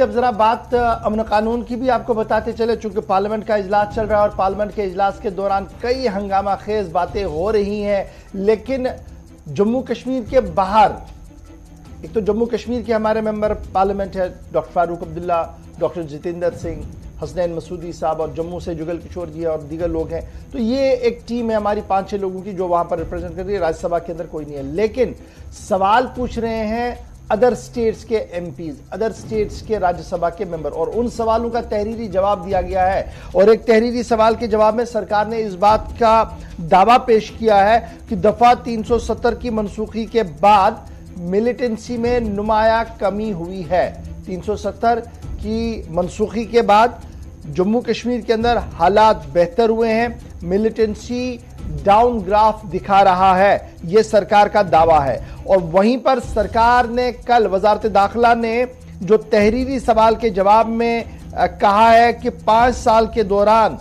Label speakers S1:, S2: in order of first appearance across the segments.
S1: अब जरा बात अमन कानून की भी आपको बताते चले, चूंकि पार्लियामेंट का इजलास चल रहा है और पार्लियामेंट के इजलास के दौरान कई हंगामा खेज बातें हो रही हैं। लेकिन जम्मू कश्मीर के बाहर, एक तो जम्मू कश्मीर के हमारे मेंबर पार्लियामेंट है डॉक्टर फारूक अब्दुल्ला, डॉक्टर जितेंद्र सिंह, हसनैन मसूदी साहब और जम्मू से जुगल किशोर जी और दीगर लोग हैं। तो ये एक टीम है हमारी 5-6 लोगों की जो वहां पर रिप्रेजेंट कर रही है। राज्यसभा के अंदर कोई नहीं है, लेकिन सवाल पूछ रहे हैं अदर स्टेट्स के एमपीज, अदर स्टेट्स के राज्यसभा के मेंबर, और उन सवालों का तहरीरी जवाब दिया गया है। और एक तहरीरी सवाल के जवाब में सरकार ने इस बात का दावा पेश किया है कि दफा 370 की मनसूखी के बाद मिलिटेंसी में नुमाया कमी हुई है। 370 की मनसूखी के बाद जम्मू कश्मीर के अंदर हालात बेहतर हुए हैं, मिलिटेंसी डाउन ग्राफ दिखा रहा है, यह सरकार का दावा है। और वहीं पर सरकार ने कल वजारत दाखिला ने जो तहरीरी सवाल के जवाब में कहा है कि 5 साल के दौरान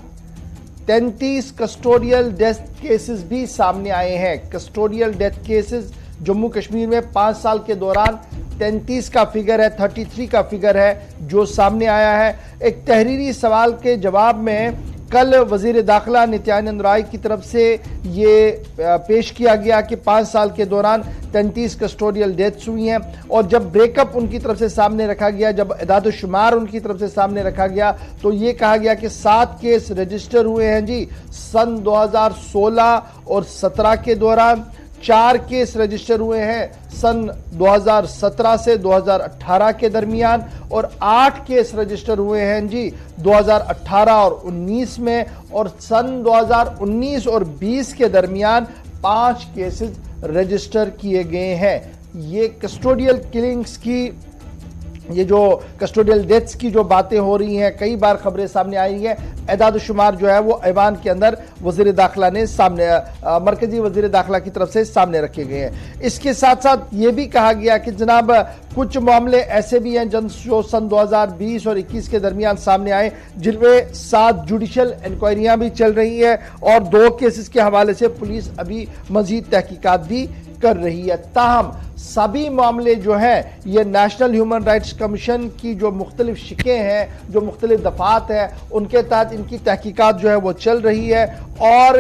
S1: 33 कस्टोडियल डेथ केसेस भी सामने आए हैं। Custodial death cases Jammu Kashmir में 5 साल के दौरान 33 का फिगर है, 33 का फिगर है जो सामने आया है। एक तहरीरी सवाल के जवाब में कल वजीर दाखिला नित्यानंद राय की तरफ से ये पेश किया गया कि 5 साल के दौरान 33 कस्टोडियल डेथ्स हुई हैं। और जब ब्रेकअप उनकी तरफ से सामने रखा गया, जब इदाद शुमार उनकी तरफ से सामने रखा गया, तो ये कहा गया कि 7 केस रजिस्टर हुए हैं जी सन 2016 और 17 के दौरान, 4 केस रजिस्टर हुए हैं सन 2017 से 2018 के दरमियान, और 8 केस रजिस्टर हुए हैं जी 2018 और 19 में, और सन 2019 और 20 के दरमियान 5 केसेस रजिस्टर किए गए हैं। ये कस्टोडियल किलिंग्स की, ये जो कस्टोडियल डेथ्स की जो बातें हो रही हैं, कई बार खबरें सामने आई हैं। एदाद शुमार जो है वो ऐवान के अंदर वजीर दाखिला ने सामने, मरकजी वजीर दाखिला की तरफ से सामने रखे गए हैं। इसके साथ साथ ये भी कहा गया कि जनाब कुछ मामले ऐसे भी हैं जो सन 2020 और 21 के दरमियान सामने आए, जिनमें 7 जुडिशियल इंक्वायरियां भी चल रही है और 2 केसेस के हवाले से पुलिस अभी मजीद तहकीकात भी कर रही है। ताहम सभी मामले जो हैं ये नेशनल ह्यूमन राइट्स कमीशन की जो मुख्तलिफ शिकें हैं, जो मुख्तलिफ दफात हैं, उनके तहत इनकी तहकीकात जो है वो चल रही है। और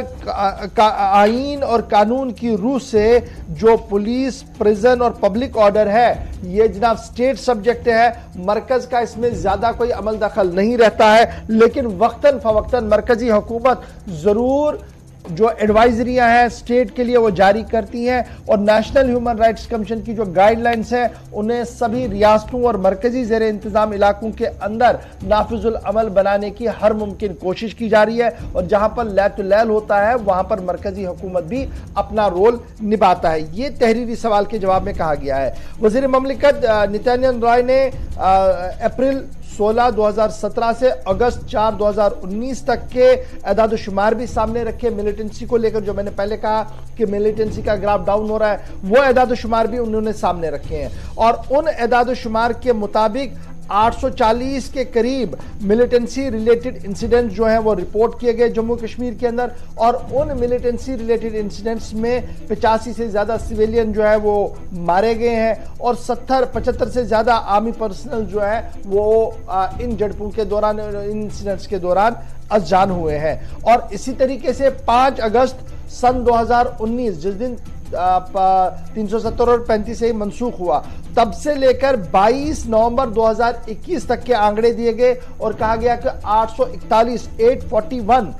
S1: आईन और कानून की रूह से जो पुलिस, प्रिजन और पब्लिक ऑर्डर है, ये जनाब स्टेट सब्जेक्ट है, मरकज का इसमें ज्यादा कोई अमल दखल नहीं रहता है। लेकिन वक्तन फवक्तन मरकजी हुकूमत जरूर जो एडवाइजरियां हैं स्टेट के लिए वो जारी करती हैं, और नेशनल ह्यूमन राइट्स कमीशन की जो गाइडलाइंस हैं उन्हें सभी रियासतों और मरकजी ज़ेर इंतजाम इलाकों के अंदर नाफिजुल अमल बनाने की हर मुमकिन कोशिश की जा रही है। और जहां पर लैल टू लैल होता है वहां पर मरकजी हुकूमत भी अपना रोल निभाता है। ये तहरीरी सवाल के जवाब में कहा गया है। वज़ीर ममलिकत नित्यानंद राय ने अप्रैल 16, 2017 से अगस्त 4, 2019 तक के एदाद शुमार भी सामने रखे मिलिटेंसी को लेकर। जो मैंने पहले कहा कि मिलिटेंसी का ग्राफ डाउन हो रहा है, वो एदाद शुमार भी उन्होंने सामने रखे हैं। और उन एदाद शुमार के मुताबिक 840 के करीब मिलिटेंसी रिलेटेड इंसिडेंट्स जो हैं वो रिपोर्ट किए गए जम्मू कश्मीर के अंदर। और उन मिलिटेंसी रिलेटेड इंसिडेंट्स में 85 से ज्यादा सिविलियन जो है वो मारे गए हैं, और 75 से ज्यादा आर्मी पर्सनल जो है वो इन झड़पों के दौरान, इन इंसिडेंट्स के दौरान अजान हुए हैं। और इसी तरीके से 5 अगस्त सन 2019, जिस दिन 370 और 35 से ही मनसूख हुआ, तब से लेकर 22 नवंबर 2021 तक के आंकड़े दिए गए और कहा गया कि 841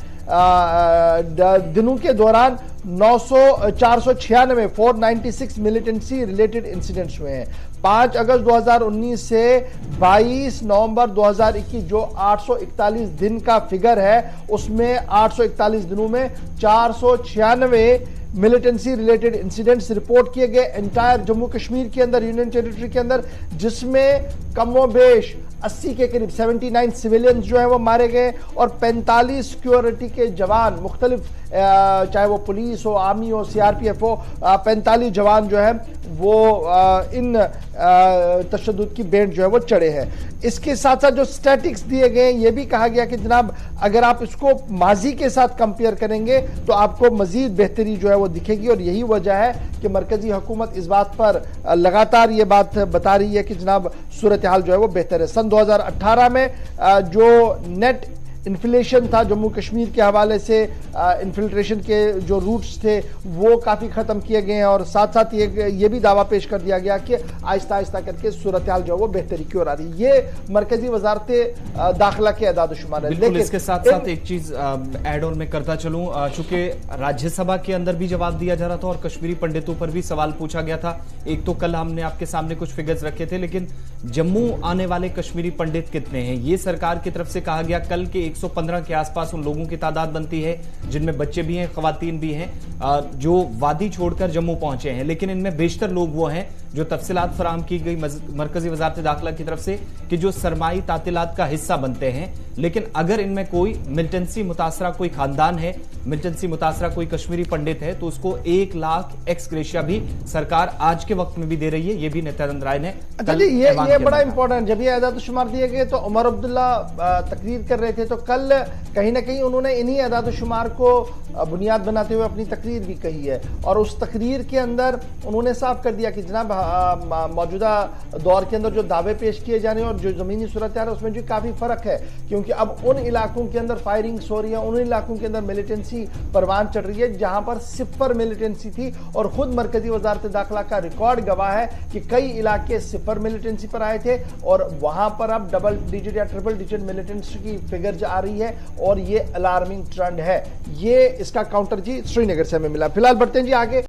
S1: दिनों के दौरान 496 मिलिटेंसी रिलेटेड इंसिडेंट्स हुए हैं। 5 अगस्त 2019 से 22 नवंबर 2021 जो 841 दिन का फिगर है, उसमें 841 दिनों में 496 मिलिटेंसी रिलेटेड इंसिडेंट्स रिपोर्ट किए गए एंटायर जम्मू कश्मीर के अंदर, यूनियन टेरिटरी के अंदर, जिसमें कमोबेश 80 के करीब 79 सिविलियंस जो है वो मारे गए और 45 सिक्योरिटी के जवान मुख्तलिफ चाहे वो पुलिस हो, आर्मी हो, सीआरपीएफ हो, 45 जवान जो है वो इन तशद्दुद की बेंट जो है वो चढ़े हैं। इसके साथ साथ जो स्टैटिक्स दिए गए ये भी कहा गया कि जनाब अगर आप इसको माजी के साथ कंपेयर करेंगे तो आपको मजीद बेहतरी जो है वो दिखेगी, और यही वजह है कि मरकजी हुकूमत इस बात पर लगातार ये बात बता रही है कि जनाब सूरत हाल जो है वो बेहतर है। सन 2018 में जो नेट इन्फ्लेशन था जम्मू कश्मीर के हवाले से, इन्फिल्ट्रेशन के जो रूट्स थे वो काफ़ी ख़त्म किए गए हैं, और साथ साथ ये भी दावा पेश कर दिया गया कि आहिस्ता आहिस्ता करके सूरत हाल जो है वो बेहतरी की ओर आ रही है। ये मरकजी वजारत दाखिला के अदाद-ओ-शुमार है।
S2: लेकिन इसके साथ साथ एक चीज एड ऑन में करता चलूं, चूंकि राज्यसभा के अंदर भी जवाब दिया जा रहा था और कश्मीरी पंडितों पर भी सवाल पूछा गया था। एक तो कल हमने आपके सामने कुछ फिगर्स रखे थे, लेकिन जम्मू आने वाले कश्मीरी पंडित कितने हैं ये सरकार की तरफ से कहा गया कल के 115 के आसपास उन लोगों की तादाद बनती है जिनमें बच्चे भी हैं, खवातीन भी हैं, जो वादी छोड़कर जम्मू पहुंचे हैं। लेकिन इनमें बेशतर लोग वो हैं जो तफसीलात फराम की गई मरकजी वजारत दाखिला की तरफ से कि जो सरमाई तातीलात का हिस्सा बनते हैं। लेकिन अगर इनमें कोई मिलिटेंसी मुतासरा कोई खानदान है, मिलिटेंसी मुतासरा कोई कश्मीरी पंडित है, तो उसको 1 लाख एक्स ग्रेशिया भी सरकार आज के वक्त में भी दे रही है। ये भी नित्यानंद राय ने
S1: ये बड़ा इंपॉर्टेंट, जब ये आदाद-ओ-शुमार दिए गए तो उमर अब्दुल्ला तकरीर कर रहे थे, तो कल कहीं ना कहीं उन्होंने इन्हीं आदाद-ओ-शुमार को बुनियाद बनाते हुए अपनी तकरीर भी कही है, और उस तकरीर के अंदर उन्होंने साफ कर दिया कि जनाब मौजूदा दौर के अंदर जो दावे पेश किए जा रहे हैं और जो जमीनी सूरत है उसमें जो काफी फर्क है, क्योंकि अब उन इलाकों के अंदर फायरिंग्स हो रही है, उन इलाकों के अंदर मिलिटेंसी परवान चढ़ रही है जहां पर सिफर मिलिटेंसी थी, और खुद मरकजी वजारत दाखिला का रिकॉर्ड गवाह है कि कई इलाके सिफर मिलिटेंसी पर आए थे, और वहां पर अब डबल डिजिट या ट्रिपल डिजिट मिलिटेंसी की फिगर आ रही है, और ये अलार्मिंग ट्रेंड है। ये इसका काउंटर जी श्रीनगर से हमें मिला। फिलहाल बढ़ते हैं जी आगे।